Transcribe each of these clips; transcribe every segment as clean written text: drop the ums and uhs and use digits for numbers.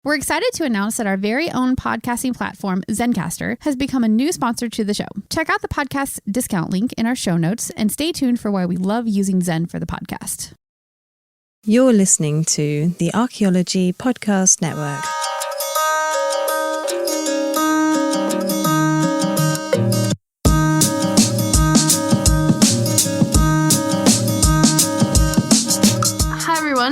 We're excited to announce that our very own podcasting platform, Zencastr, has become a new sponsor to the show. Check out the podcast's discount link in our show notes and stay tuned for why we love using Zen for the podcast. You're listening to the Archaeology Podcast Network.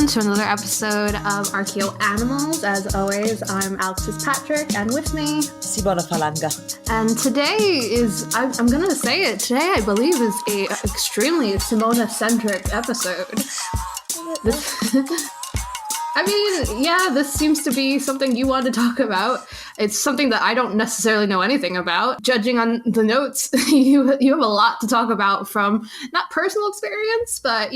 To another episode of Archaeoanimals. As always, I'm Alex Fitzpatrick, and with me, Simona Falanga. And today is, I'm going to say it, today I believe is a extremely Simona-centric episode. This seems to be something you want to talk about. It's something that I don't necessarily know anything about. Judging on the notes, you have a lot to talk about from not personal experience, but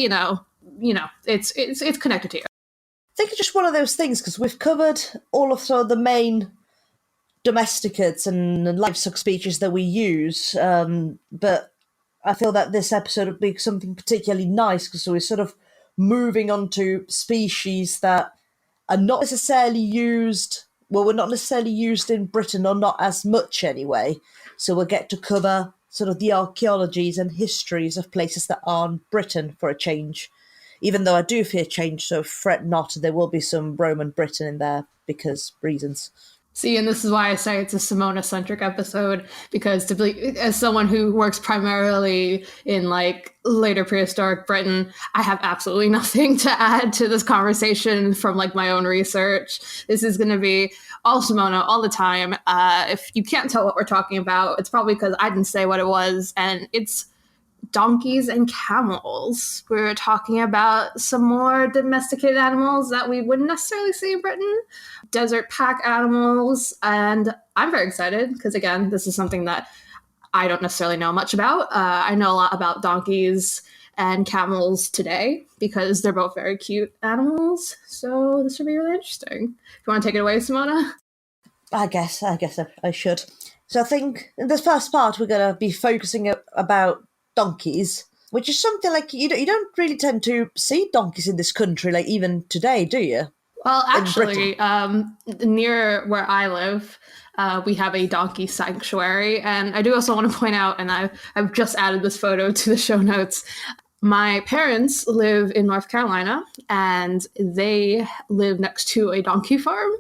it's connected to you. I think it's just one of those things because we've covered all of the main domesticates and livestock species that we use, but I feel that this episode would be something particularly nice because we're sort of moving on to species that are not necessarily used, we're not necessarily used in Britain, or not as much anyway, so we'll get to cover sort of the archaeologies and histories of places that aren't Britain for a change. Even though I do fear change, so fret not, there will be some Roman Britain in there because reasons. See, and this is why I say it's a Simona-centric episode, because as someone who works primarily in later prehistoric Britain, I have absolutely nothing to add to this conversation from my own research. This is going to be all Simona all the time. If you can't tell what we're talking about, it's probably because I didn't say what it was, and it's donkeys and camels. We're talking about some more domesticated animals that we wouldn't necessarily see in Britain, desert pack animals, and I'm very excited because, again, this is something that I don't necessarily know much about. I know a lot about donkeys and camels today because they're both very cute animals, so this should be really interesting. If you want to take it away, Simona? I guess I should. So I think in this first part we're going to be focusing about donkeys, which is something you don't really tend to see donkeys in this country, even today, do you? Well, actually, near where I live, we have a donkey sanctuary, and I do also want to point out, and I've just added this photo to the show notes. My parents live in North Carolina, and they live next to a donkey farm.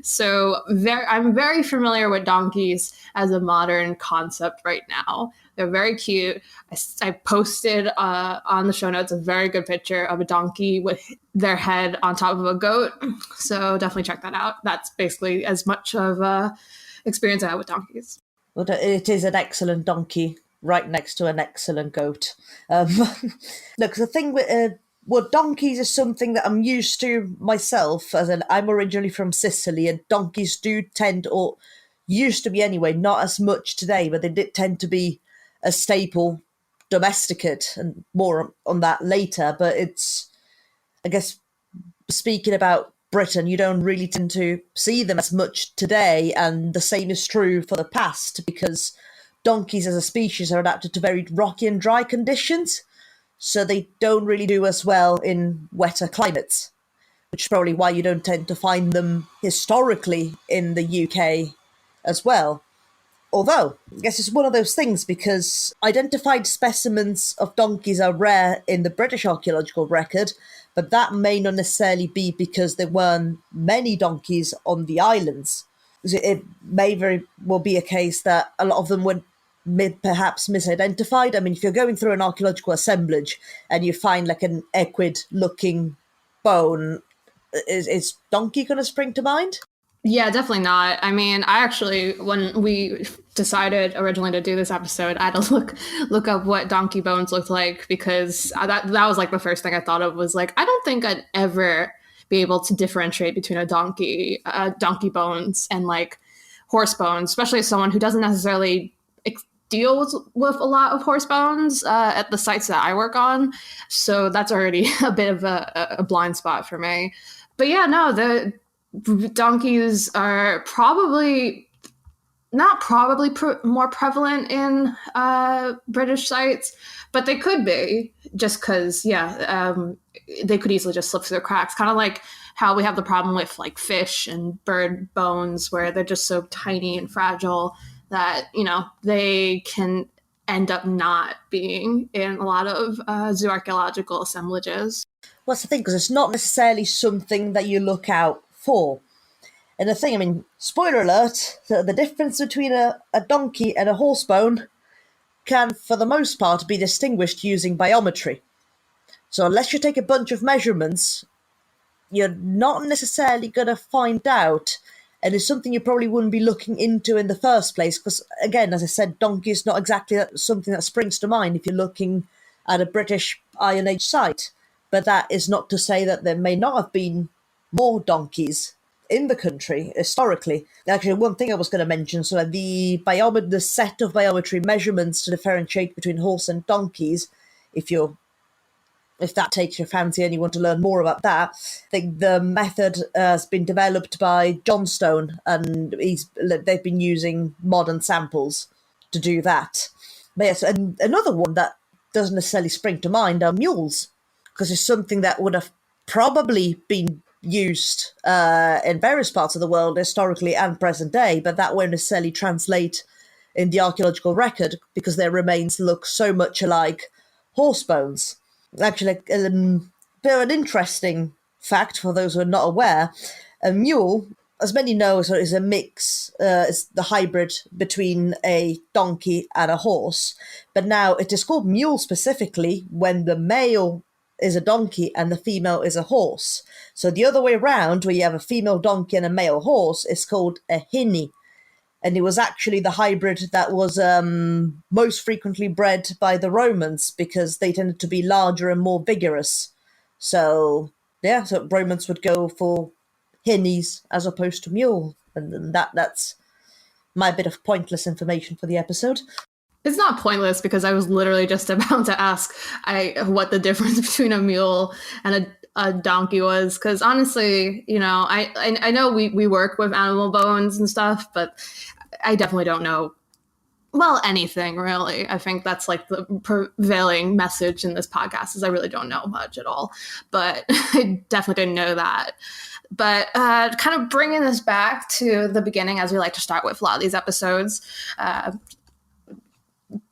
So I'm very familiar with donkeys as a modern concept right now. They're very cute. I posted on the show notes a very good picture of a donkey with their head on top of a goat. So definitely check that out. That's basically as much of a experience I have with donkeys. Well, it is an excellent donkey right next to an excellent goat. Look, the thing with donkeys is something that I'm used to myself. I'm originally from Sicily, and donkeys do tend, or used to be anyway, not as much today, but they did tend to be a staple domesticate, and more on that later. But it's, I guess, speaking about Britain, you don't really tend to see them as much today, and the same is true for the past, because donkeys as a species are adapted to very rocky and dry conditions, so they don't really do as well in wetter climates, which is probably why you don't tend to find them historically in the UK as well. Although, I guess it's one of those things, because identified specimens of donkeys are rare in the British archaeological record, but that may not necessarily be because there weren't many donkeys on the islands. It may very well be a case that a lot of them were perhaps misidentified. I mean, if you're going through an archaeological assemblage and you find an equid-looking bone, is donkey going to spring to mind? Yeah, definitely not. I mean, I actually, when we decided originally to do this episode, I had to look up what donkey bones looked like, because that was the first thing I thought of was I don't think I'd ever be able to differentiate between a donkey bones and horse bones, especially as someone who doesn't necessarily deal with a lot of horse bones at the sites that I work on. So that's already a bit of a blind spot for me. But yeah, no, the donkeys are probably not probably more prevalent in British sites, but they could be, just because, they could easily just slip through the cracks. Kind of like how we have the problem with like fish and bird bones, where they're just so tiny and fragile that, they can end up not being in a lot of zoo archaeological assemblages. Well, that's the thing, because it's not necessarily something that you look out for. And the thing, I mean, spoiler alert, the difference between a donkey and a horse bone can, for the most part, be distinguished using biometry. So unless you take a bunch of measurements, you're not necessarily going to find out. And it's something you probably wouldn't be looking into in the first place. Because, again, as I said, donkey is not exactly something that springs to mind if you're looking at a British Iron Age site. But that is not to say that there may not have been more donkeys in the country historically. Actually, one thing I was going to mention, so the set of biometry measurements to differentiate between horse and donkeys, if that takes your fancy and you want to learn more about that, I think the method has been developed by Johnstone, and they've been using modern samples to do that. But yes, and another one that doesn't necessarily spring to mind are mules, because it's something that would have probably been used in various parts of the world historically and present day, but that won't necessarily translate in the archaeological record because their remains look so much alike horse bones. Actually, an interesting fact for those who are not aware, a mule, as many know, is a mix, is the hybrid between a donkey and a horse, but now it is called mule specifically when the male is a donkey and the female is a horse. So the other way around, where you have a female donkey and a male horse, is called a hinny. And it was actually the hybrid that was most frequently bred by the Romans because they tended to be larger and more vigorous. So Romans would go for hinnies as opposed to mule. And that's my bit of pointless information for the episode. It's not pointless because I was literally just about to ask what the difference between a mule and a donkey was. Because honestly, I know we work with animal bones and stuff, but I definitely don't know, anything really. I think that's like the prevailing message in this podcast is I really don't know much at all. But I definitely didn't know that. But kind of bringing this back to the beginning, as we like to start with a lot of these episodes,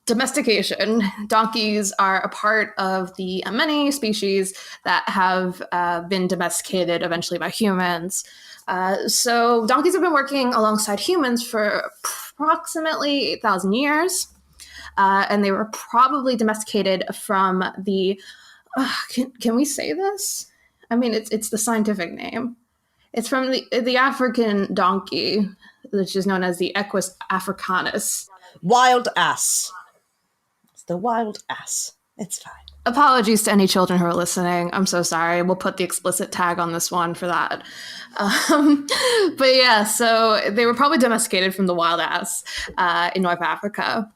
domestication. Donkeys are a part of the many species that have been domesticated eventually by humans. So donkeys have been working alongside humans for approximately 8,000 years. And they were probably domesticated from the... can we say this? I mean, it's the scientific name. It's from the African donkey, which is known as the Equus africanus. Wild ass. The wild ass. It's fine. Apologies to any children who are listening. I'm so sorry. We'll put the explicit tag on this one for that. But yeah, so they were probably domesticated from the wild ass in North Africa.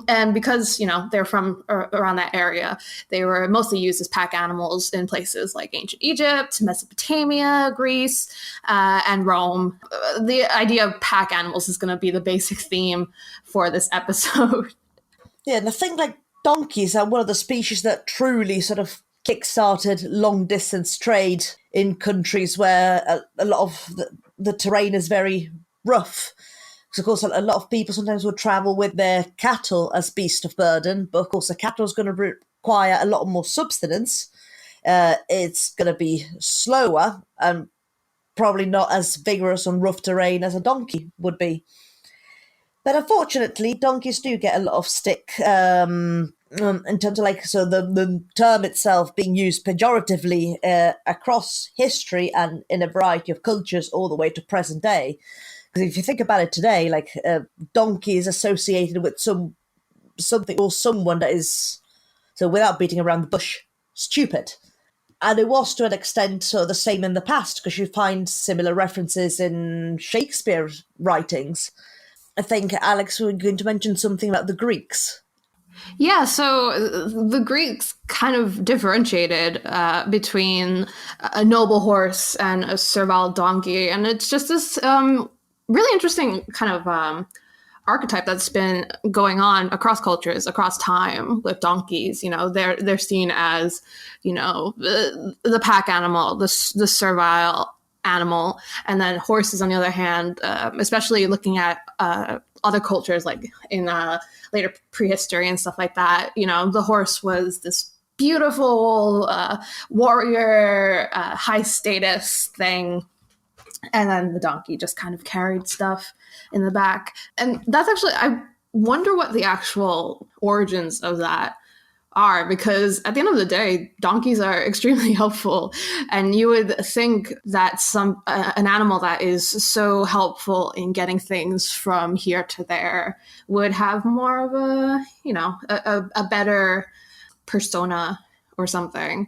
And because, they're from around that area, they were mostly used as pack animals in places like ancient Egypt, Mesopotamia, Greece, and Rome. The idea of pack animals is going to be the basic theme for this episode. Yeah, and I think donkeys are one of the species that truly sort of kick-started long-distance trade in countries where a lot of the terrain is very rough. Because, of course, a lot of people sometimes would travel with their cattle as beast of burden, but, of course, the cattle is going to require a lot more subsistence. It's going to be slower and probably not as vigorous on rough terrain as a donkey would be. But unfortunately, donkeys do get a lot of stick in terms of the term itself being used pejoratively across history and in a variety of cultures all the way to present day. Because if you think about it today, donkey is associated with something or someone that is, so without beating around the bush, stupid. And it was to an extent sort of the same in the past, because you find similar references in Shakespeare's writings. I think, Alex, we're going to mention something about the Greeks. Yeah, so the Greeks kind of differentiated between a noble horse and a servile donkey. And it's just this really interesting kind of archetype that's been going on across cultures, across time with donkeys. They're seen as, the pack animal, the servile animal, and then horses, on the other hand, especially looking at other cultures like in later prehistory and stuff like that. The horse was this beautiful warrior, high status thing. And then the donkey just kind of carried stuff in the back. And that's actually, I wonder what the actual origins of that are, because at the end of the day, donkeys are extremely helpful. And you would think that an animal that is so helpful in getting things from here to there would have more of a better persona or something,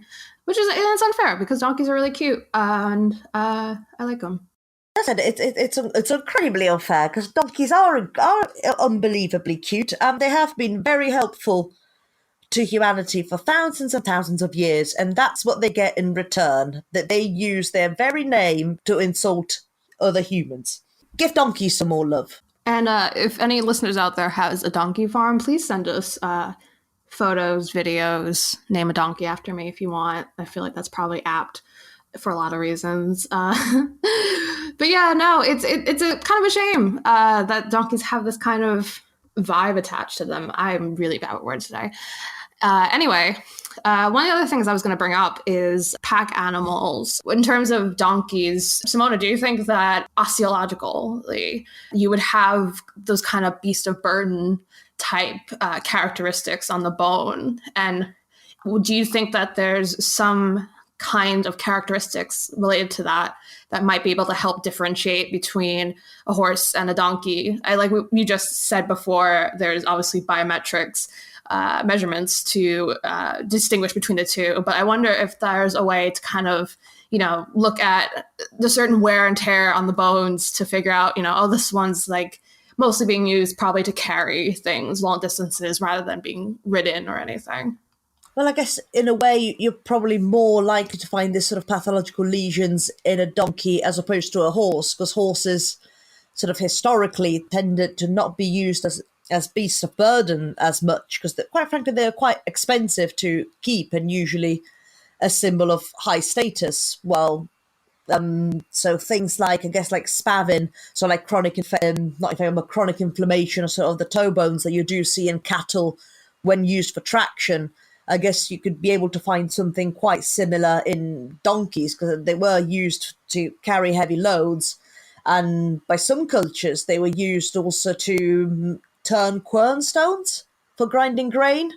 it's unfair because donkeys are really cute and I like them. It's incredibly unfair because donkeys are unbelievably cute, and they have been very helpful to humanity for thousands and thousands of years, and that's what they get in return, that they use their very name to insult other humans. Give donkeys some more love. And if any listeners out there has a donkey farm, please send us photos, videos, name a donkey after me if you want. I feel like that's probably apt for a lot of reasons. But yeah, no, it's a kind of a shame that donkeys have this kind of vibe attached to them. I'm really bad with words today. Anyway, one of the other things I was going to bring up is pack animals. In terms of donkeys, Simona, do you think that osteologically you would have those kind of beast of burden type characteristics on the bone? And do you think that there's some kind of characteristics related to that might be able to help differentiate between a horse and a donkey? Like you just said before, there's obviously biometrics, measurements to distinguish between the two. But I wonder if there's a way to kind of, look at the certain wear and tear on the bones to figure out, this one's like mostly being used probably to carry things long distances rather than being ridden or anything. Well, I guess in a way, you're probably more likely to find this sort of pathological lesions in a donkey as opposed to a horse, because horses sort of historically tended to not be used as beasts of burden as much, because quite frankly, they're quite expensive to keep and usually a symbol of high status. Well, so things like, I guess, like spavin, so like chronic inflammation or sort of the toe bones that you do see in cattle when used for traction. I guess you could be able to find something quite similar in donkeys because they were used to carry heavy loads. And by some cultures, they were used also to turn quernstones for grinding grain.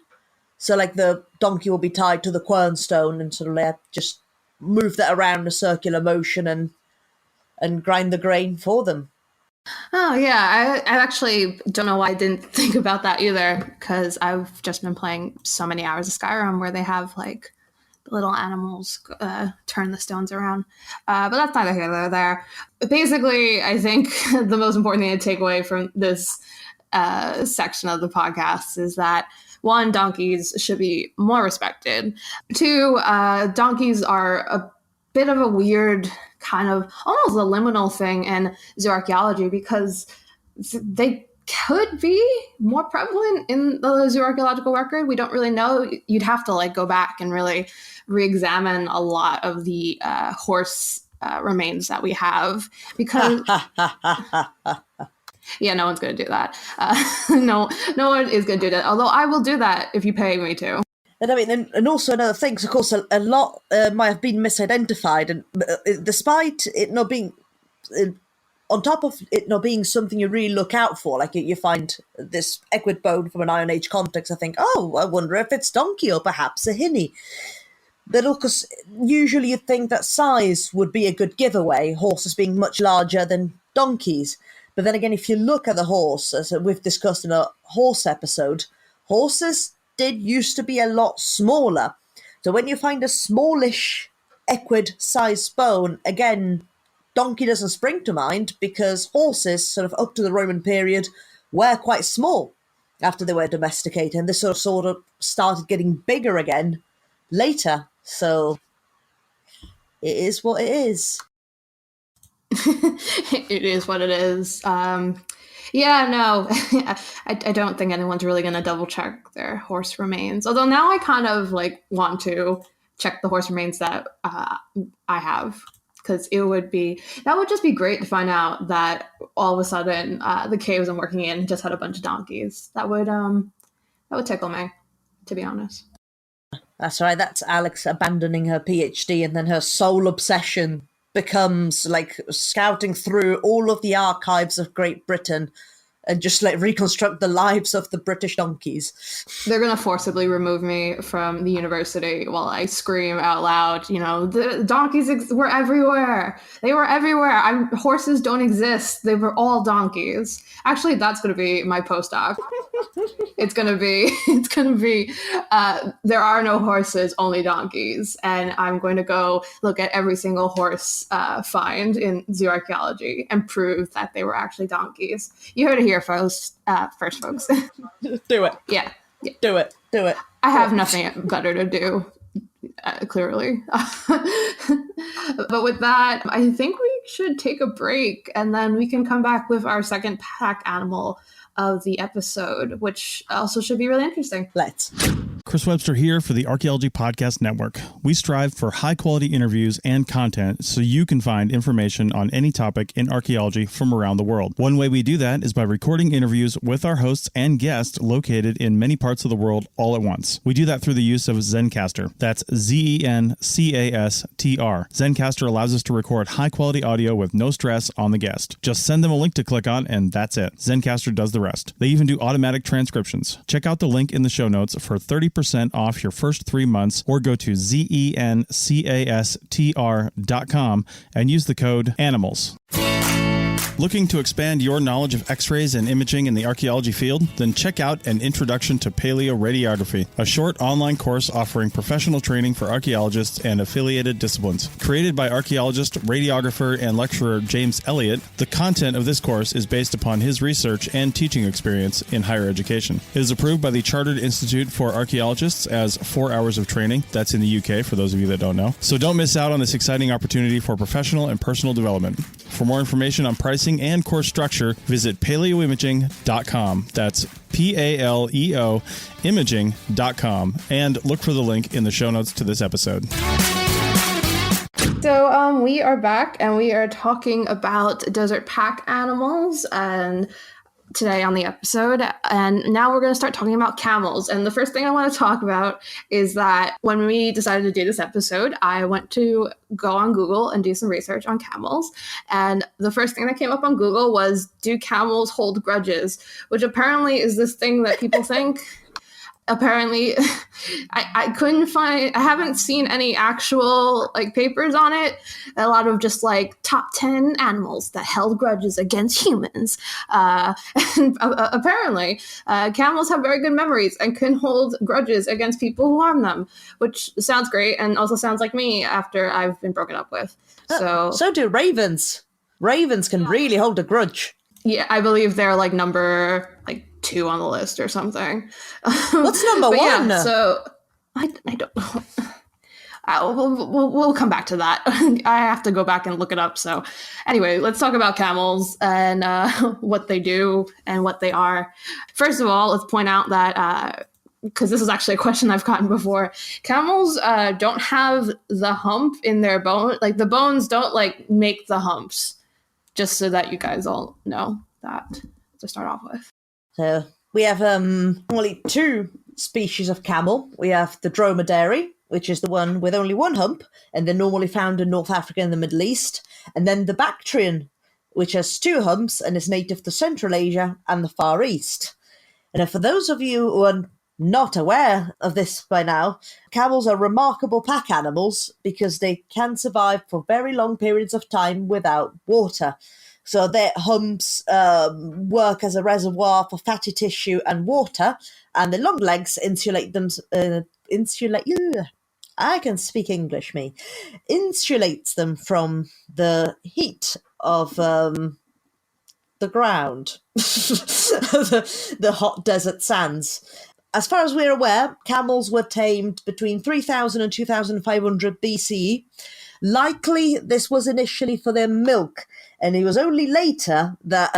So like the donkey will be tied to the quernstone and sort of just move that around in a circular motion and grind the grain for them. Oh, yeah. I actually don't know why I didn't think about that either, because I've just been playing so many hours of Skyrim where they have like little animals turn the stones around. But that's neither here nor there. Basically, I think the most important thing to take away from this section of the podcast is that, one, donkeys should be more respected. Two, donkeys are a bit of a weird kind of almost a liminal thing in zooarchaeology because they could be more prevalent in the zooarchaeological record. We don't really know. You'd have to like go back and really re-examine a lot of the horse remains that we have because yeah, no one's going to do that. No one is going to do that. Although I will do that if you pay me to. And I mean, and also another thing, of course, a lot might have been misidentified, and despite it not being, on top of it not being something you really look out for, like you find this equid bone from an Iron Age context, I think, oh, I wonder if it's donkey or perhaps a hinny. But of course, usually you'd think that size would be a good giveaway, horses being much larger than donkeys. But then again, if you look at the horse, as we've discussed in a horse episode, horses did used to be a lot smaller. So when you find a smallish equid-sized bone, again, donkey doesn't spring to mind because horses, sort of up to the Roman period, were quite small after they were domesticated. And this sort of started getting bigger again later. So it is what it is. It is what it is. Yeah, no, I don't think anyone's really going to double check their horse remains. Although now I kind of like want to check the horse remains that I have, because that would just be great to find out that all of a sudden the caves I'm working in just had a bunch of donkeys. That would tickle me, to be honest. That's right, that's Alex abandoning her PhD, and then her sole obsession becomes like scouting through all of the archives of Great Britain and just like reconstruct the lives of the British donkeys. They're going to forcibly remove me from the university while I scream out loud, the donkeys were everywhere. They were everywhere. Horses don't exist. They were all donkeys. Actually, that's going to be my postdoc. It's going to be, there are no horses, only donkeys. And I'm going to go look at every single horse find in zooarchaeology and prove that they were actually donkeys. You heard it here first, folks. Do it. Yeah. Do it. I have nothing better to do, clearly. But with that, I think we should take a break, and then we can come back with our second pack animal of the episode, which also should be really interesting. Let's. Chris Webster here for the Archaeology Podcast Network. We strive for high-quality interviews and content so you can find information on any topic in archaeology from around the world. One way we do that is by recording interviews with our hosts and guests located in many parts of the world all at once. We do that through the use of Zencastr. That's Zencastr. Zencastr allows us to record high-quality audio with no stress on the guest. Just send them a link to click on, and that's it. Zencastr does the rest. They even do automatic transcriptions. Check out the link in the show notes for 30% off your first 3 months, or go to zencastr.com and use the code ANIMALS. Looking to expand your knowledge of X-rays and imaging in the archaeology field? Then check out An Introduction to Paleoradiography, a short online course offering professional training for archaeologists and affiliated disciplines. Created by archaeologist, radiographer, and lecturer James Elliott, the content of this course is based upon his research and teaching experience in higher education. It is approved by the Chartered Institute for Archaeologists as 4 hours of training. That's in the UK, for those of you that don't know. So don't miss out on this exciting opportunity for professional and personal development. For more information on pricing and course structure, visit paleoimaging.com. That's PALEO imaging.com, and look for the link in the show notes to this episode. So we are back, and we are talking about desert pack animals and today on the episode, and now we're going to start talking about camels. And the first thing I want to talk about is that when we decided to do this episode, I went to go on Google and do some research on camels, and the first thing that came up on Google was, do camels hold grudges? Which apparently is this thing that people think. Apparently, I haven't seen any actual papers on it. A lot of just top 10 animals that held grudges against humans. And apparently, camels have very good memories and can hold grudges against people who harm them, which sounds great and also sounds like me after I've been broken up with. So do ravens. Ravens can really hold a grudge. Yeah, I believe they're number 2 on the list or something. What's number 1? Yeah, so I don't know. We'll come back to that. I have to go back and look it up. So anyway, let's talk about camels and what they do and what they are. First of all, let's point out that because this is actually a question I've gotten before, camels don't have the hump in their bone. The bones don't make the humps. Just so that you guys all know that to start off with. So we have only 2 species of camel. We have the dromedary, which is the one with only 1 hump, and they're normally found in North Africa and the Middle East. And then the Bactrian, which has 2 humps and is native to Central Asia and the Far East. And for those of you who are not aware of this by now, camels are remarkable pack animals because they can survive for very long periods of time without water. So their humps work as a reservoir for fatty tissue and water, and the long legs insulate them. I can speak English, me. Insulates them from the heat of the ground, the hot desert sands. As far as we're aware, camels were tamed between 3000 and 2500 BCE. Likely this was initially for their milk, and it was only later that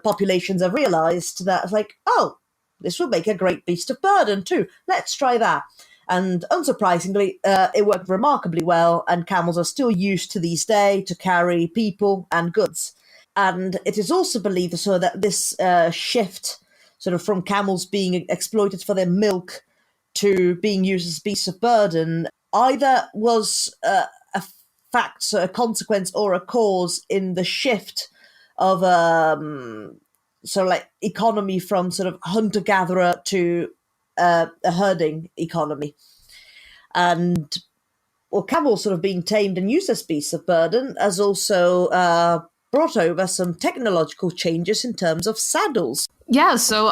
populations have realised that it's like, oh, this would make a great beast of burden too. Let's try that. And unsurprisingly, it worked remarkably well, and camels are still used to this day to carry people and goods. And it is also believed so that this shift sort of from camels being exploited for their milk to being used as beasts of burden either was a fact, a consequence, or a cause in the shift of economy from sort of hunter-gatherer to a herding economy. And camels sort of being tamed and used as beasts of burden has also brought over some technological changes in terms of saddles. Yeah, so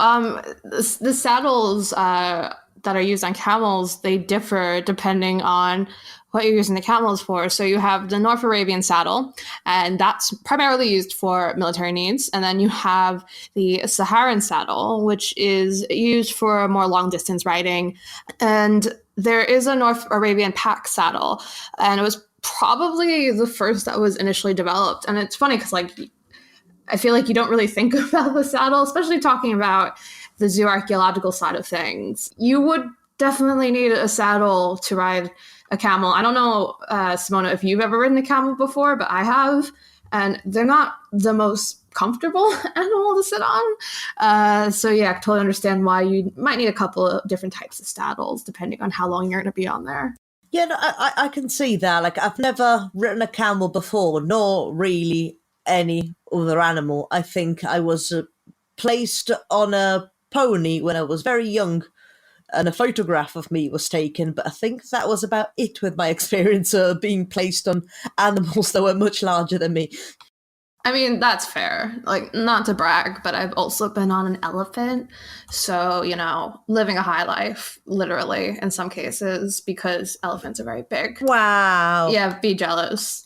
the saddles that are used on camels, they differ depending on what you're using the camels for. So you have the North Arabian saddle, and that's primarily used for military needs. And then you have the Saharan saddle, which is used for more long distance riding. And there is a North Arabian pack saddle, and it was probably the first that was initially developed. And it's funny because I feel like you don't really think about the saddle, especially talking about the zooarchaeological side of things. You would definitely need a saddle to ride a camel. I don't know, Simona, if you've ever ridden a camel before, but I have, and they're not the most comfortable animal to sit on. So yeah, I totally understand why you might need a couple of different types of saddles depending on how long you're going to be on there. Yeah, no, I can see that. Like, I've never ridden a camel before, nor really any other animal. I think I was placed on a pony when I was very young, and a photograph of me was taken, but I think that was about it with my experience of being placed on animals that were much larger than me. I mean, that's fair. Like, not to brag, but I've also been on an elephant. So, living a high life, literally, in some cases, because elephants are very big. Wow. Yeah, be jealous.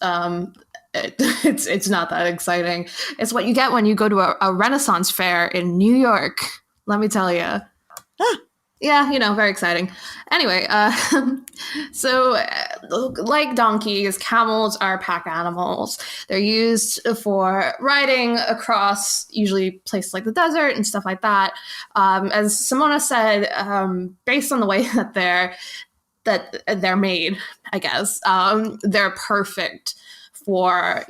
It's not that exciting. It's what you get when you go to a Renaissance fair in New York. Let me tell you. Yeah, very exciting. Anyway, so like donkeys, camels are pack animals. They're used for riding across usually places like the desert and stuff like that. As Simona said, based on the way that they're made, I guess, they're perfect for,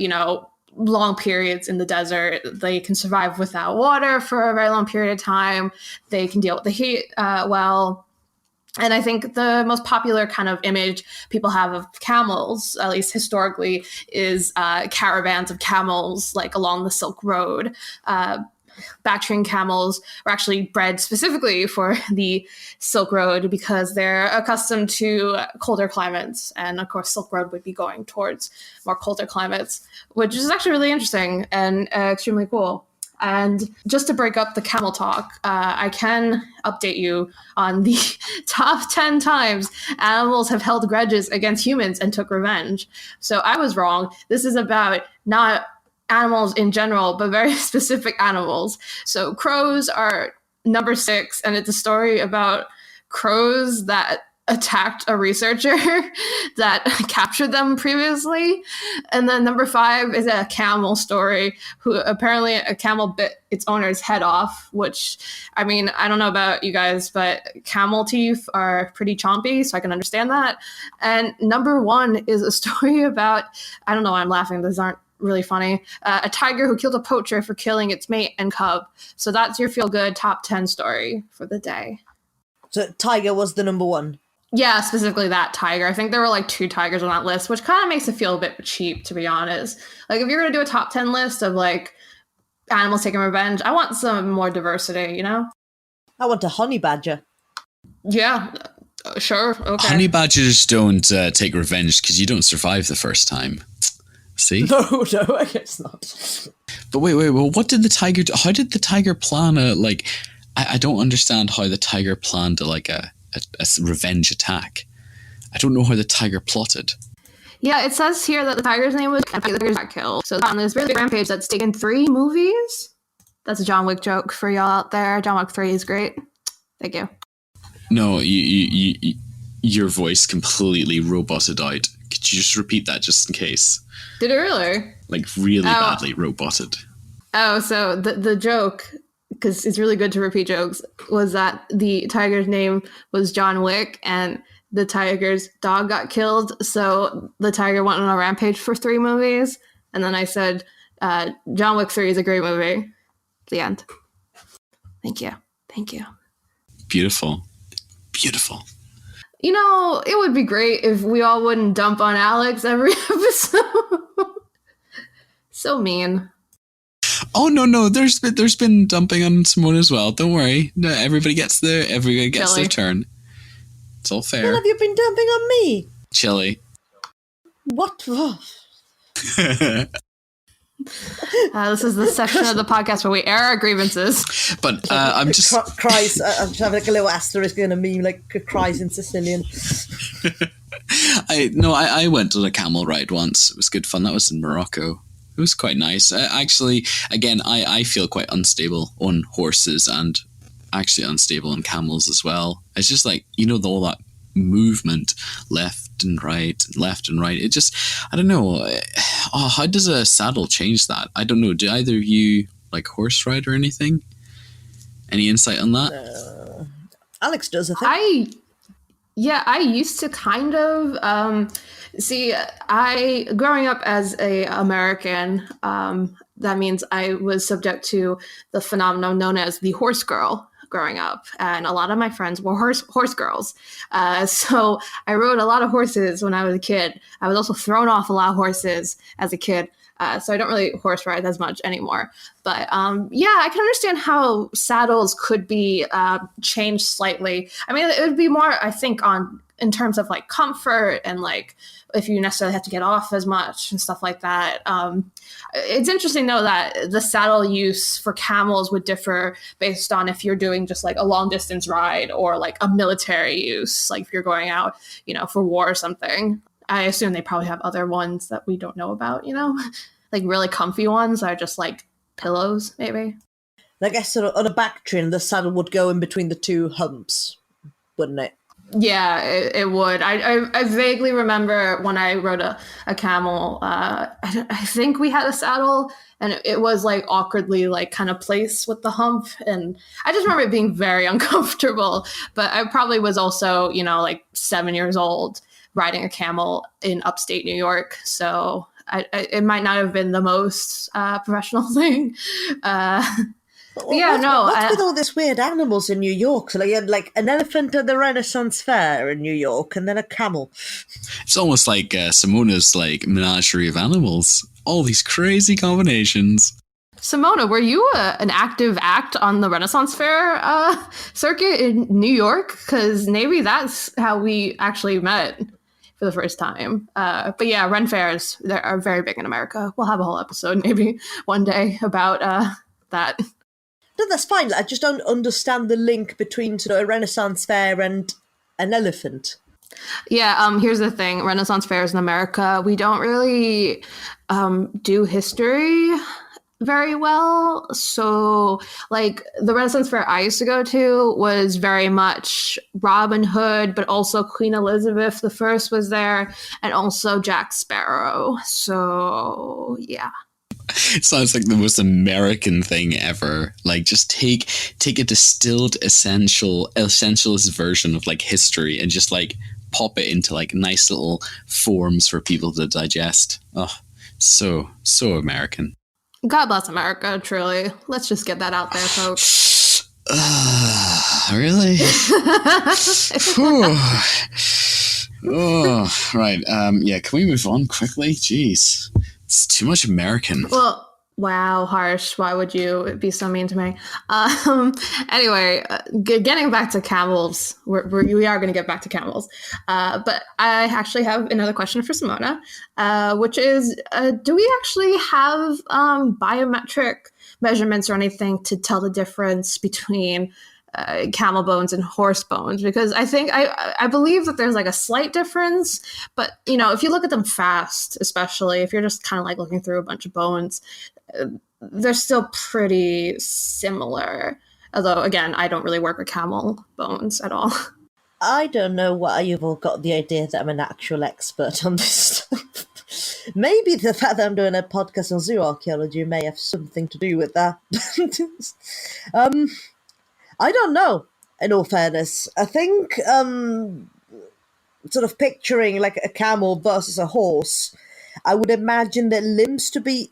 long periods in the desert. They can survive without water for a very long period of time. They can deal with the heat well. And I think the most popular kind of image people have of camels, at least historically, is caravans of camels, like along the Silk Road. Bactrian camels were actually bred specifically for the Silk Road because they're accustomed to colder climates. And of course, Silk Road would be going towards more colder climates, which is actually really interesting and extremely cool. And just to break up the camel talk, I can update you on the top 10 times animals have held grudges against humans and took revenge. So I was wrong. This is about not animals in general, but very specific animals. So crows are number 6, and it's a story about crows that attacked a researcher that captured them previously. And then number 5 is a camel story, who apparently a camel bit its owner's head off, which, I mean, I don't know about you guys, but camel teeth are pretty chompy, so I can understand that. And number 1 is a story about, I don't know why I'm laughing, these aren't really funny, a tiger who killed a poacher for killing its mate and cub. So that's your feel-good top 10 story for the day. So tiger was the number 1? Yeah, specifically that tiger. I think there were like 2 tigers on that list, which kind of makes it feel a bit cheap, to be honest. Like, if you're going to do a top 10 list of like animals taking revenge, I want some more diversity, I want a honey badger. Yeah, sure. Okay. Honey badgers don't take revenge because you don't survive the first time. See? No, I guess not. But wait, well, what did the tiger do? How did the tiger plan I don't understand how the tiger planned a revenge attack. I don't know how the tiger plotted. Yeah, it says here that the tiger's name was Campy, the tiger got killed. So on this really big rampage that's taken 3 movies. That's a John Wick joke for y'all out there. John Wick 3 is great. Thank you. No, you Your voice completely roboted out. Could you just repeat that just in case? Did it really? Like really badly roboted. Oh, so the joke, because it's really good to repeat jokes, was that the tiger's name was John Wick, and the tiger's dog got killed, so the tiger went on a rampage for 3 movies, and then I said, John Wick 3 is a great movie. The end. Thank you. Beautiful. You know, it would be great if we all wouldn't dump on Alex every episode. So mean. Oh no! There's been dumping on Simona as well. Don't worry. No, everybody gets their turn. It's all fair. When have you been dumping on me? Chili. What? This is the section of the podcast where we air our grievances. But I'm just cries. I'm just having like a little asterisk in a meme, like cries in Sicilian. I went on a camel ride once. It was good fun. That was in Morocco. It was quite nice. Actually, again, I feel quite unstable on horses and actually unstable on camels as well. It's just like, all that movement left and right. It just, I don't know. How does a saddle change that? I don't know. Do either of you like horse ride or anything? Any insight on that? Alex does, I think. I used to kind of see. I growing up as a American, that means I was subject to the phenomenon known as the horse girl growing up, and a lot of my friends were horse girls. So I rode a lot of horses when I was a kid. I was also thrown off a lot of horses as a kid. So I don't really horse ride as much anymore. But I can understand how saddles could be changed slightly. I mean, it would be more, I think, in terms of like comfort and like if you necessarily have to get off as much and stuff like that. It's interesting, though, that the saddle use for camels would differ based on if you're doing just like a long distance ride or like a military use, like if you're going out, for war or something. I assume they probably have other ones that we don't know about, like really comfy ones that are just like pillows, maybe. I guess sort of on a back train, the saddle would go in between the two humps, wouldn't it? Yeah, it would. I vaguely remember when I rode a camel, I think we had a saddle and it was like awkwardly like kind of placed with the hump. And I just remember it being very uncomfortable. But I probably was also, like 7 years old riding a camel in upstate New York. So it might not have been the most professional thing. What's with all these weird animals in New York? So you had like an elephant at the Renaissance Fair in New York, and then a camel. It's almost like Simona's like menagerie of animals. All these crazy combinations. Simona, were you an active act on the Renaissance Fair circuit in New York? Because maybe that's how we actually met for the first time. But yeah, Ren fairs, they are very big in America. We'll have a whole episode maybe one day about that. No, that's fine. I just don't understand the link between sort of a Renaissance fair and an elephant. Yeah, here's the thing. Renaissance fairs in America, we don't really do history very well. So, like, the Renaissance fair I used to go to was very much Robin Hood, but also Queen Elizabeth I was there, and also Jack Sparrow. So, yeah. It sounds like the most American thing ever. Like, just take a distilled essentialist version of like history and just like pop it into like nice little forms for people to digest. Oh, so American. God bless America, truly. Let's just get that out there, folks. Really? Oh, right. Yeah, can we move on quickly? Jeez. It's too much American. Well, wow, harsh. Why would you be so mean to me? Anyway, getting back to camels, we are going to get back to camels. But I actually have another question for Simona, which is, do we actually have biometric measurements or anything to tell the difference between camel bones and horse bones? Because I think I believe that there's like a slight difference, but if you look at them fast, especially if you're just kind of like looking through a bunch of bones, they're still pretty similar. Although again, I don't really work with camel bones at all. I don't know why you've all got the idea that I'm an actual expert on this stuff. Maybe the fact that I'm doing a podcast on zoo archaeology may have something to do with that. I don't know, in all fairness. I think sort of picturing like a camel versus a horse, I would imagine their limbs to be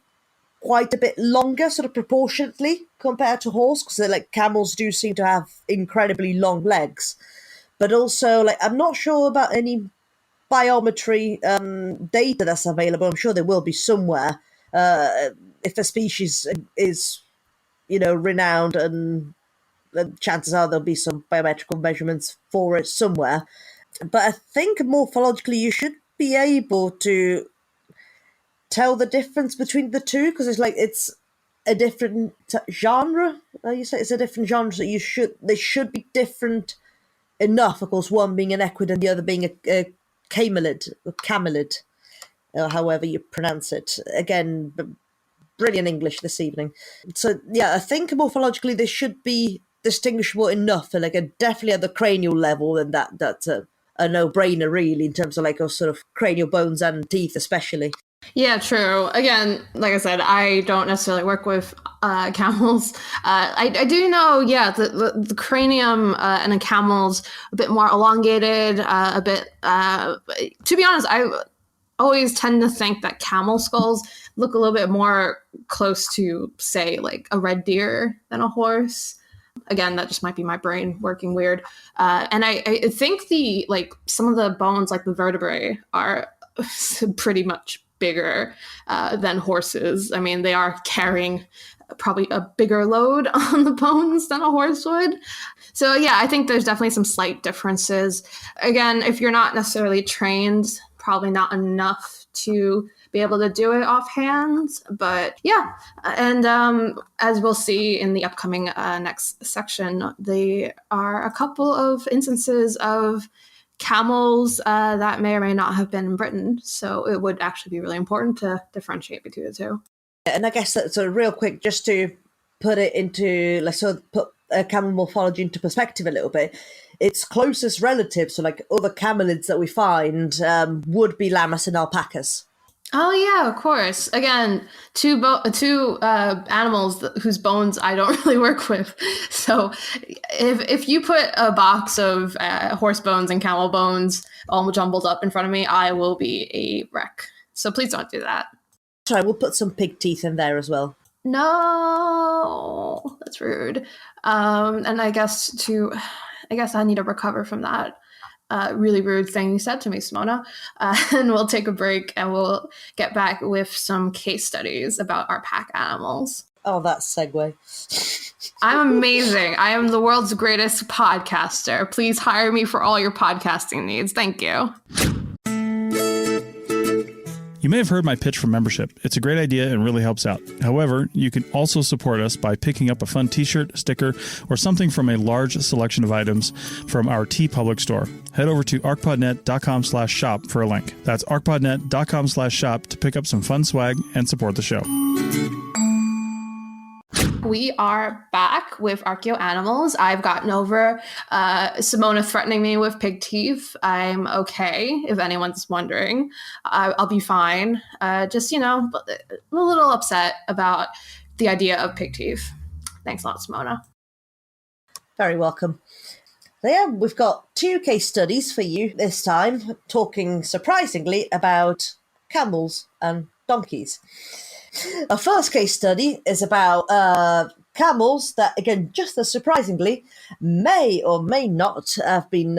quite a bit longer, sort of proportionately, compared to horse, because like camels do seem to have incredibly long legs. But also, like, I'm not sure about any biometry data that's available. I'm sure there will be somewhere if a species is, renowned, and chances are there'll be some biometrical measurements for it somewhere. But I think morphologically you should be able to tell the difference between the two, because it's a different genre. You say it's a different genre, so they should be different enough. Of course, one being an equid and the other being a camelid, or camelid, or however you pronounce it. Again, brilliant English this evening. So yeah, I think morphologically they should be distinguishable enough, and definitely at the cranial level, and that's a no-brainer really, in terms of like a sort of cranial bones and teeth especially. Yeah, true. Again, like I said, I don't necessarily work with camels. I do know, the cranium in a camel's a bit more elongated, a bit, to be honest, I always tend to think that camel skulls look a little bit more close to, say, like a red deer than a horse. Again, that just might be my brain working weird. And I think some of the bones, like the vertebrae, are pretty much bigger than horses. I mean, they are carrying probably a bigger load on the bones than a horse would. So yeah, I think there's definitely some slight differences. Again, if you're not necessarily trained, probably not enough to be able to do it offhand. But yeah, and as we'll see in the upcoming next section, there are a couple of instances of camels that may or may not have been in Britain. So it would actually be really important to differentiate between the two. And I guess that's real quick, just to put it into, let's sort of put camel morphology into perspective a little bit. Its closest relatives, so like other camelids that we find, would be llamas and alpacas. Oh yeah, of course. Again, two animals whose bones I don't really work with. So if you put a box of horse bones and camel bones all jumbled up in front of me, I will be a wreck. So please don't do that. Sorry, we'll put some pig teeth in there as well. No, that's rude. And I guess I need to recover from that really rude thing you said to me, Simona. And we'll take a break and we'll get back with some case studies about our pack animals. Oh, that segue. I'm amazing. I am the world's greatest podcaster. Please hire me for all your podcasting needs. Thank you. You may have heard my pitch for membership. It's a great idea and really helps out. However, you can also support us by picking up a fun t-shirt, sticker, or something from a large selection of items from our TeePublic store. Head over to arcpodnet.com/shop for a link. That's arcpodnet.com/shop to pick up some fun swag and support the show. We are back with Archeo Animals. I've gotten over Simona threatening me with pig teeth. I'm okay, if anyone's wondering. I'll be fine. Just, a little upset about the idea of pig teeth. Thanks a lot, Simona. Very welcome. So yeah, we've got 2 case studies for you this time, talking surprisingly about camels and donkeys. Our first case study is about camels that, again, just as surprisingly, may or may not have been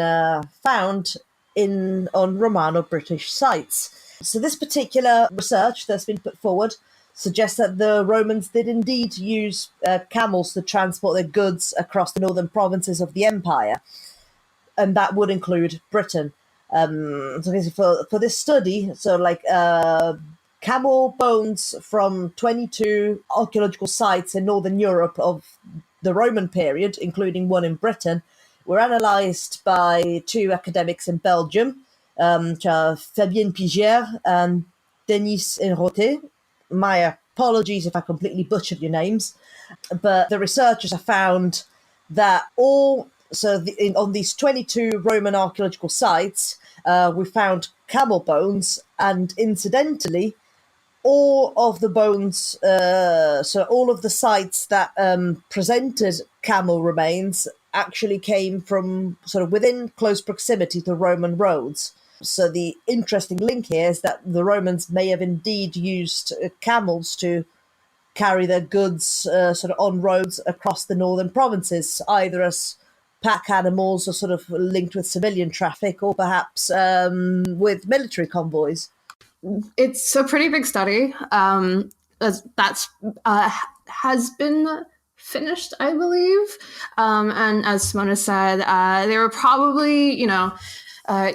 found on Romano-British sites. So this particular research that's been put forward suggests that the Romans did indeed use camels to transport their goods across the northern provinces of the empire, and that would include Britain. So basically for this study, camel bones from 22 archaeological sites in Northern Europe of the Roman period, including one in Britain, were analysed by 2 academics in Belgium, Fabien Pigier and Denis Enroté. My apologies if I completely butchered your names, but the researchers have found that all So on these 22 Roman archaeological sites, we found camel bones, and incidentally, all of the bones, so all of the sites that presented camel remains actually came from sort of within close proximity to Roman roads. So the interesting link here is that the Romans may have indeed used camels to carry their goods sort of on roads across the northern provinces, either as pack animals or sort of linked with civilian traffic, or perhaps with military convoys. It's a pretty big study. That's has been finished, I believe. And as Simona said, they were probably,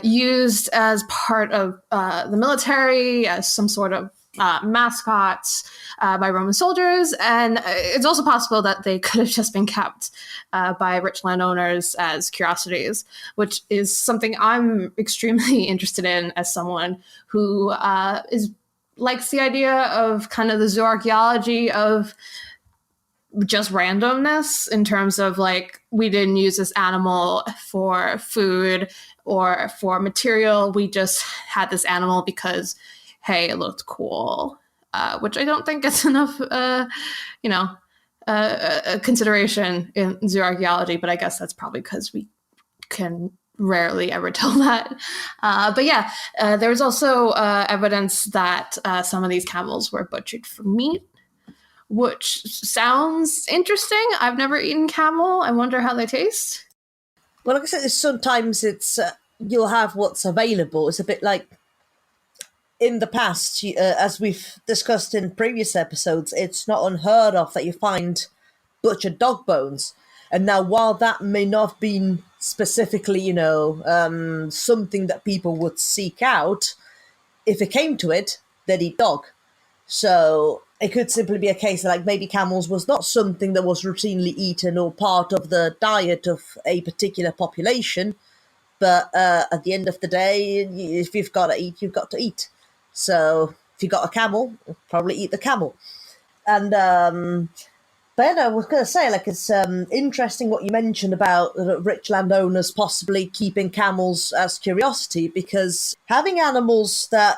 used as part of the military, as some sort of mascots by Roman soldiers. And it's also possible that they could have just been kept by rich landowners as curiosities, which is something I'm extremely interested in as someone who likes the idea of kind of the zooarchaeology of just randomness, in terms of like, we didn't use this animal for food or for material. We just had this animal because, hey, it looked cool, which I don't think gets enough, consideration in zooarchaeology, but I guess that's probably because we can rarely ever tell that. But yeah, there was also evidence that some of these camels were butchered for meat, which sounds interesting. I've never eaten camel. I wonder how they taste. Well, like I said, sometimes it's you'll have what's available. It's a bit like in the past, as we've discussed in previous episodes, it's not unheard of that you find butchered dog bones. And now, while that may not have been specifically, something that people would seek out, if it came to it, they'd eat dog. So it could simply be a case that, like, maybe camels was not something that was routinely eaten or part of the diet of a particular population. But at the end of the day, if you've got to eat, you've got to eat. So if you got a camel, probably eat the camel. And but I was going to say, like, it's interesting what you mentioned about rich landowners possibly keeping camels as curiosity, because having animals that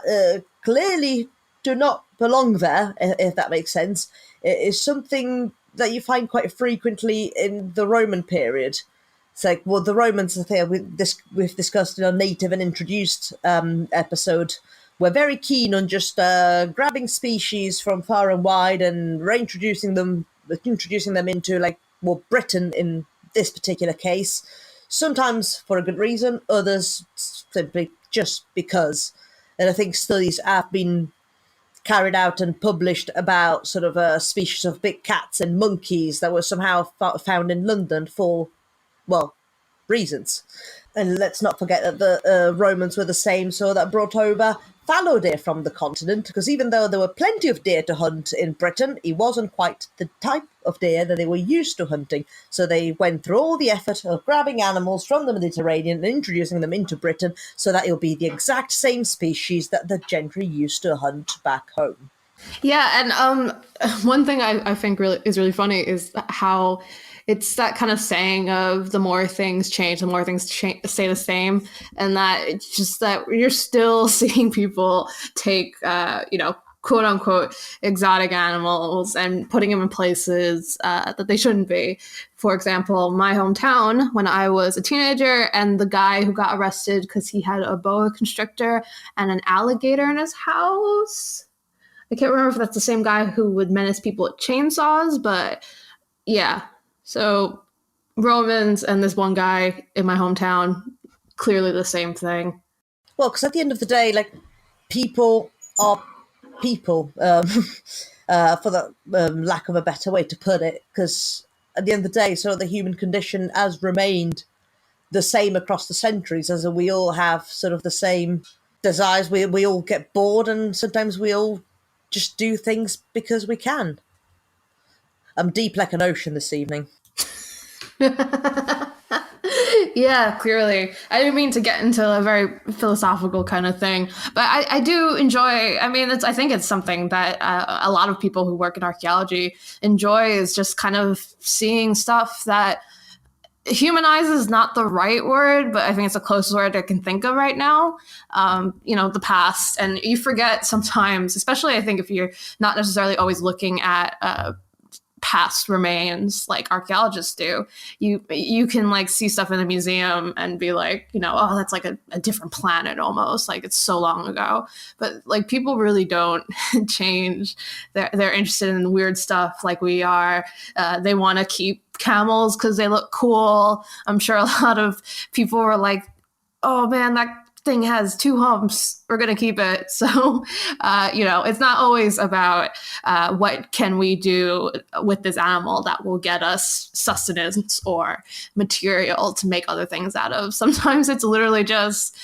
clearly do not belong there, if that makes sense, is something that you find quite frequently in the Roman period. It's like, well, the Romans, we've discussed in our native and introduced episode, were very keen on just grabbing species from far and wide and reintroducing them into, like, well, Britain in this particular case, sometimes for a good reason, others simply just because. And I think studies have been carried out and published about sort of a species of big cats and monkeys that were somehow found in London for, well, reasons. And let's not forget that the Romans were the same sort that brought over fallow deer from the continent, because even though there were plenty of deer to hunt in Britain, it wasn't quite the type of deer that they were used to hunting. So they went through all the effort of grabbing animals from the Mediterranean and introducing them into Britain so that it'll be the exact same species that the gentry used to hunt back home. Yeah, and one thing I think is really funny is how it's that kind of saying of the more things change, the more things stay the same. And that it's just that you're still seeing people take, quote unquote, exotic animals and putting them in places that they shouldn't be. For example, my hometown, when I was a teenager, and the guy who got arrested because he had a boa constrictor and an alligator in his house. I can't remember if that's the same guy who would menace people with chainsaws, but yeah. So Romans and this one guy in my hometown, clearly the same thing. Well, because at the end of the day, like, people are people, for the lack of a better way to put it, because at the end of the day, sort of the human condition has remained the same across the centuries, as we all have sort of the same desires. We all get bored, and sometimes we all just do things because we can. I'm deep like an ocean this evening. Yeah, clearly. I didn't mean to get into a very philosophical kind of thing, but I do enjoy, I think it's something that a lot of people who work in archaeology enjoy, is just kind of seeing stuff that humanize is not the right word, but I think it's the closest word I can think of right now. The past, and you forget sometimes, especially I think if you're not necessarily always looking at past remains like archaeologists do, you can like see stuff in a museum and be like, oh, that's like a different planet almost, like it's so long ago. But like people really don't change. They're interested in weird stuff like we are. They want to keep camels because they look cool. I'm sure a lot of people were like, oh man, that thing has 2 humps, we're going to keep it. So, it's not always about what can we do with this animal that will get us sustenance or material to make other things out of. Sometimes it's literally just,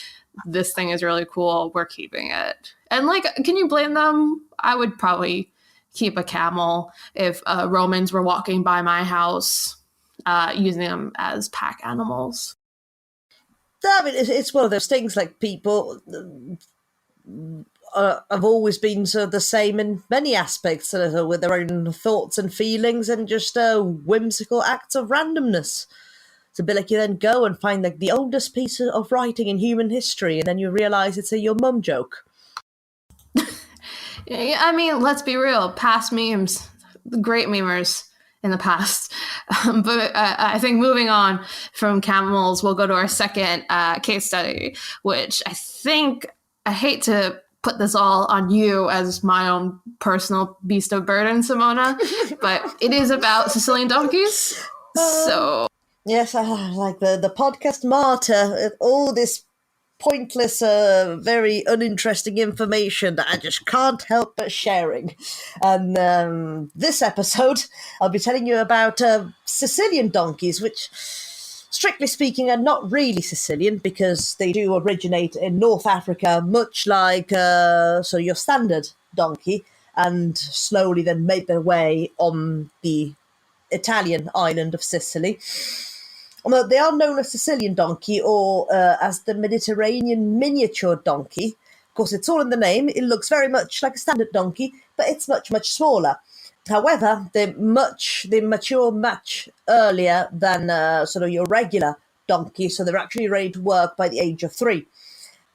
this thing is really cool, we're keeping it. And like, can you blame them? I would probably keep a camel if Romans were walking by my house using them as pack animals. I mean, it's one of those things, like people have always been sort of the same in many aspects, with their own thoughts and feelings and just whimsical acts of randomness. It's a bit like you then go and find like the oldest piece of writing in human history, and then you realise it's a your mum joke. I mean, let's be real. Past memes, great memers in the past. But I think moving on from camels, we'll go to our second case study, which I hate to put this all on you as my own personal beast of burden, Simona, but it is about Sicilian donkeys. So yes, like the podcast martyr, all this pointless, very uninteresting information that I just can't help but sharing. And this episode, I'll be telling you about Sicilian donkeys, which, strictly speaking, are not really Sicilian because they do originate in North Africa, much like your standard donkey, and slowly then made their way on the Italian island of Sicily. Although they are known as Sicilian donkey or as the Mediterranean miniature donkey. Of course, it's all in the name. It looks very much like a standard donkey, but it's much, much smaller. However, they mature much earlier than your regular donkey, so they're actually ready to work by the age of 3.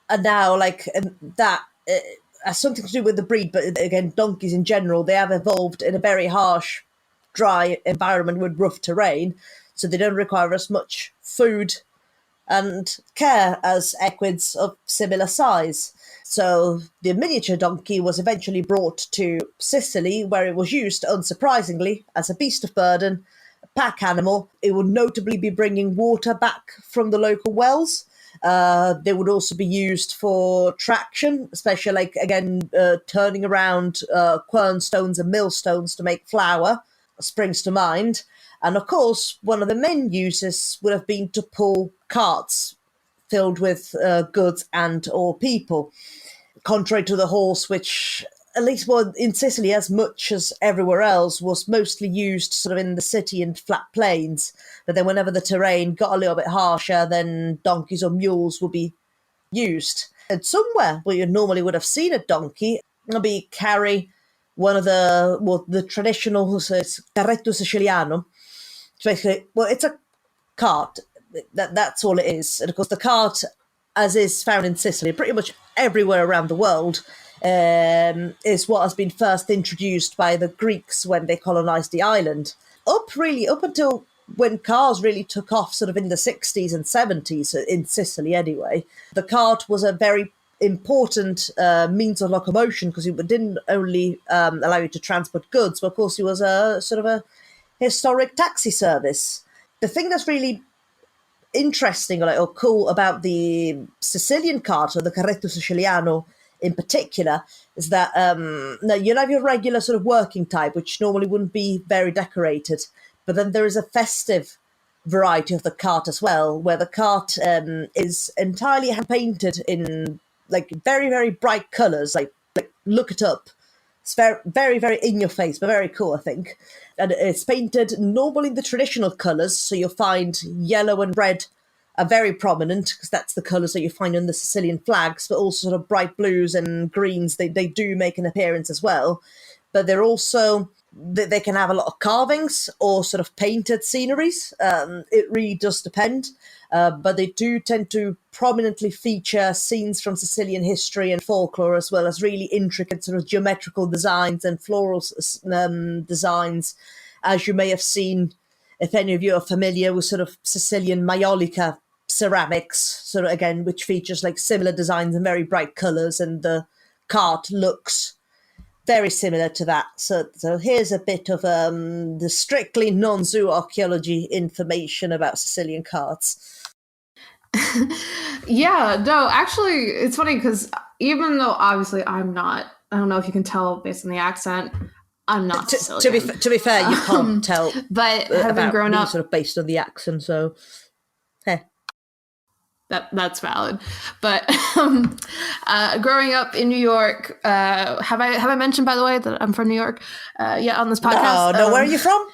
And now, that has something to do with the breed, but again, donkeys in general, they have evolved in a very harsh, dry environment with rough terrain, so they don't require as much food and care as equids of similar size. So the miniature donkey was eventually brought to Sicily, where it was used, unsurprisingly, as a beast of burden, a pack animal. It would notably be bringing water back from the local wells. They would also be used for traction, especially, turning around quernstones and millstones to make flour, springs to mind. And of course, one of the main uses would have been to pull carts filled with goods and or people, contrary to the horse, which, at least in Sicily, as much as everywhere else, was mostly used sort of in the city and flat plains. But then whenever the terrain got a little bit harsher, then donkeys or mules would be used. And somewhere where you normally would have seen a donkey, maybe carry one of the traditional, so it's carretto siciliano. Basically, it's a cart. That's all it is. And of course, the cart, as is found in Sicily, pretty much everywhere around the world, is what has been first introduced by the Greeks when they colonized the island. Up until when cars really took off, sort of in the 60s and 70s, in Sicily anyway, the cart was a very important means of locomotion because it didn't only allow you to transport goods, but of course it was a sort of a historic taxi service. The thing that's really interesting or cool about the Sicilian cart, or the carretto siciliano in particular, is that you'll have your regular sort of working type, which normally wouldn't be very decorated, but then there is a festive variety of the cart as well, where the cart is entirely hand painted in very, very bright colours. Like look it up. It's very, very, very in your face, but very cool, I think. And it's painted normally in the traditional colours, so you'll find yellow and red are very prominent, because that's the colours that you find on the Sicilian flags, but also sort of bright blues and greens, they do make an appearance as well. But they're also they can have a lot of carvings or sort of painted sceneries. It really does depend. But they do tend to prominently feature scenes from Sicilian history and folklore, as well as really intricate sort of geometrical designs and floral designs, as you may have seen if any of you are familiar with sort of Sicilian maiolica ceramics, sort of again, which features like similar designs and very bright colours, and the cart looks very similar to that. So here's a bit of the strictly non-zoo archaeology information about Sicilian carts. Yeah, no, actually, it's funny because even though obviously I don't know if you can tell based on the accent, I'm not Sicilian. To be fair, you can't tell. But having grown up sort of based on the accent, so that's valid. But growing up in New York, have I mentioned, by the way, that I'm from New York? Yeah, on this podcast. No, where are you from?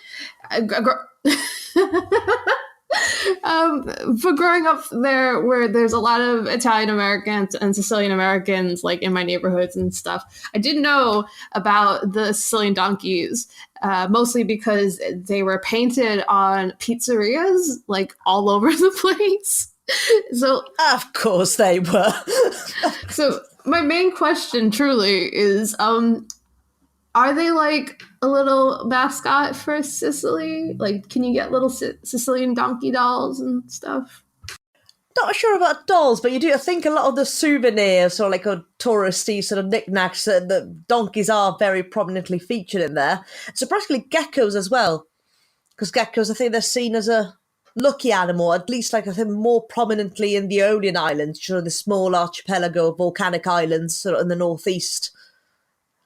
But growing up there, where there's a lot of Italian Americans and Sicilian Americans, like in my neighborhoods and stuff, I didn't know about the Sicilian donkeys, mostly because they were painted on pizzerias, like all over the place. So, of course they were. So my main question truly is, are they like a little mascot for Sicily? Like, can you get little Sicilian donkey dolls and stuff? Not sure about dolls, but you do. I think a lot of the souvenirs or like a touristy sort of knickknacks, the donkeys are very prominently featured in there. Surprisingly, geckos as well, because geckos, I think they're seen as a lucky animal, at least like I think more prominently in the Aeolian Islands, sort of the small archipelago of volcanic islands sort of in the northeast.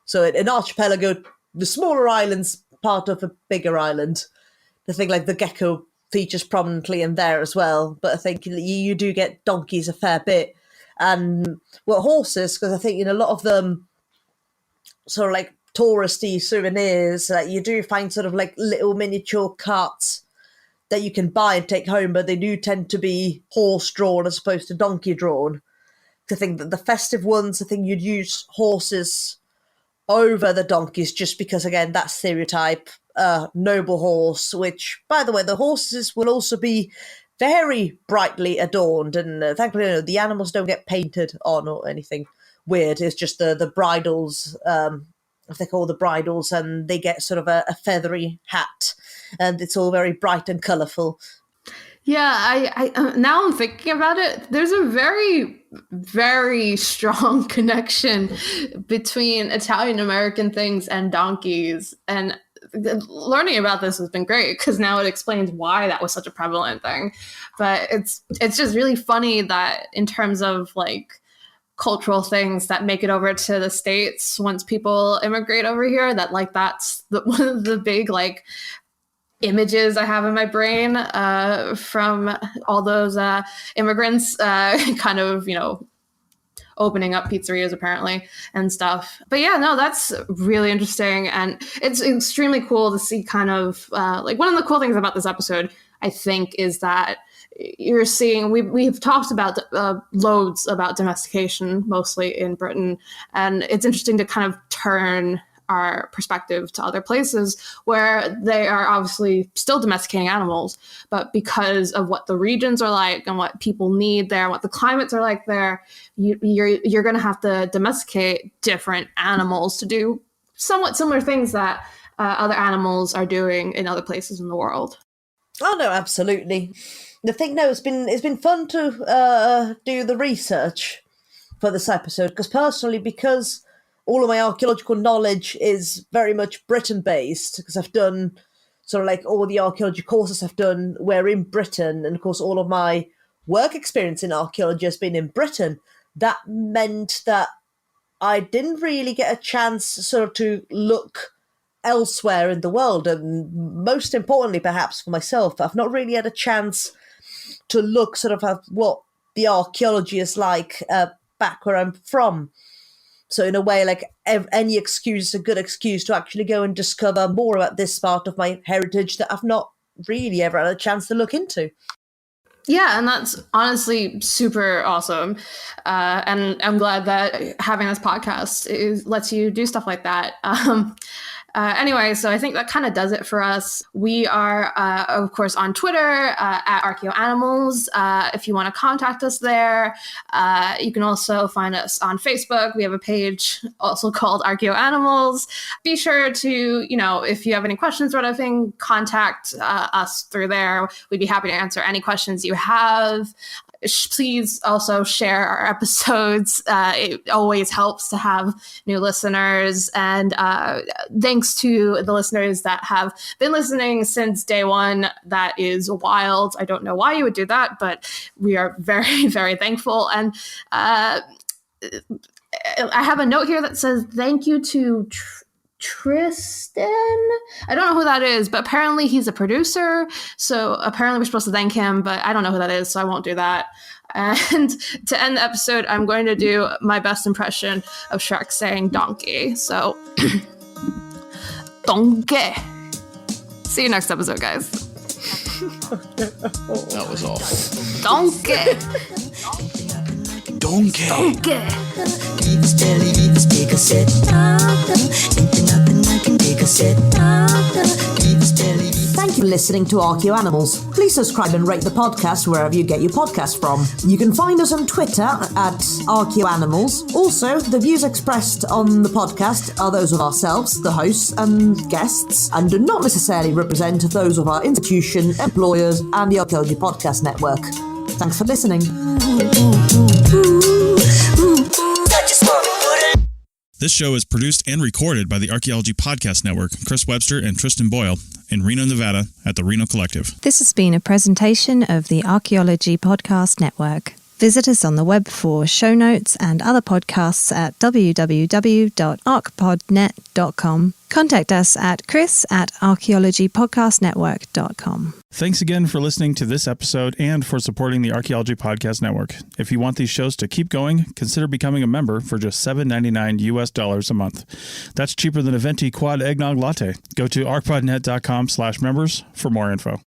So an archipelago, the smaller island's part of a bigger island. I think like the gecko features prominently in there as well. But I think you do get donkeys a fair bit. And well, horses, because I think in a lot of them sort of like touristy souvenirs, you do find sort of like little miniature carts that you can buy and take home, but they do tend to be horse-drawn as opposed to donkey-drawn. I think that the festive ones, I think you'd use horses over the donkeys just because, again, that stereotype, noble horse, which, by the way, the horses will also be very brightly adorned, and thankfully the animals don't get painted on or anything weird. It's just the bridles, if they call the bridles, and they get sort of a feathery hat, and it's all very bright and colourful. Yeah, I now I'm thinking about it. There's a very, very strong connection between Italian American things and donkeys. And learning about this has been great because now it explains why that was such a prevalent thing. But it's just really funny that in terms of like cultural things that make it over to the States once people immigrate over here, that like that's one of the big like images I have in my brain from all those immigrants kind of, opening up pizzerias apparently and stuff. But yeah, no, that's really interesting. And it's extremely cool to see kind of like one of the cool things about this episode, I think, is that you're seeing, we've talked about loads about domestication, mostly in Britain. And it's interesting to kind of turn our perspective to other places where they are obviously still domesticating animals, but because of what the regions are like and what people need there, what the climates are like there, you're going to have to domesticate different animals to do somewhat similar things that other animals are doing in other places in the world. Oh no, absolutely. The thing now, it's been fun to do the research for this episode because all of my archaeological knowledge is very much Britain-based, because I've done sort of like all the archaeology courses I've done were in Britain, and of course all of my work experience in archaeology has been in Britain. That meant that I didn't really get a chance sort of to look elsewhere in the world, and most importantly perhaps for myself, I've not really had a chance to look sort of at what the archaeology is like back where I'm from. So in a way, like any excuse is a good excuse to actually go and discover more about this part of my heritage that I've not really ever had a chance to look into. Yeah, and that's honestly super awesome. And I'm glad that having this podcast lets you do stuff like that. Anyway, so I think that kind of does it for us. We are, of course, on Twitter at archaeoanimals. If you want to contact us there, you can also find us on Facebook. We have a page also called Archaeoanimals. Be sure to, if you have any questions or anything, contact us through there. We'd be happy to answer any questions you have. Please also share our episodes. It always helps to have new listeners. And thanks to the listeners that have been listening since day one. That is wild. I don't know why you would do that, but we are very, very thankful. And I have a note here that says thank you to Tristan. I don't know who that is, but apparently he's a producer. So apparently we're supposed to thank him, but I don't know who that is, so I won't do that. And to end the episode, I'm going to do my best impression of Shrek saying donkey. So, donkey. See you next episode, guys. That was awful. Donkey. Donkey. Donkey. Thank you for listening to Archaeoanimals. Please subscribe and rate the podcast wherever you get your podcasts from. You can find us on Twitter at Archaeoanimals. Also, the views expressed on the podcast are those of ourselves, the hosts and guests, and do not necessarily represent those of our institution, employers, and the Archaeology Podcast Network. Thanks for listening. This show is produced and recorded by the Archaeology Podcast Network, Chris Webster and Tristan Boyle, in Reno, Nevada, at the Reno Collective. This has been a presentation of the Archaeology Podcast Network. Visit us on the web for show notes and other podcasts at www.archpodnet.com. Contact us at chris@archaeologypodcastnetwork.com. Thanks again for listening to this episode and for supporting the Archaeology Podcast Network. If you want these shows to keep going, consider becoming a member for just $7.99 US a month. That's cheaper than a venti quad eggnog latte. Go to archpodnet.com/members for more info.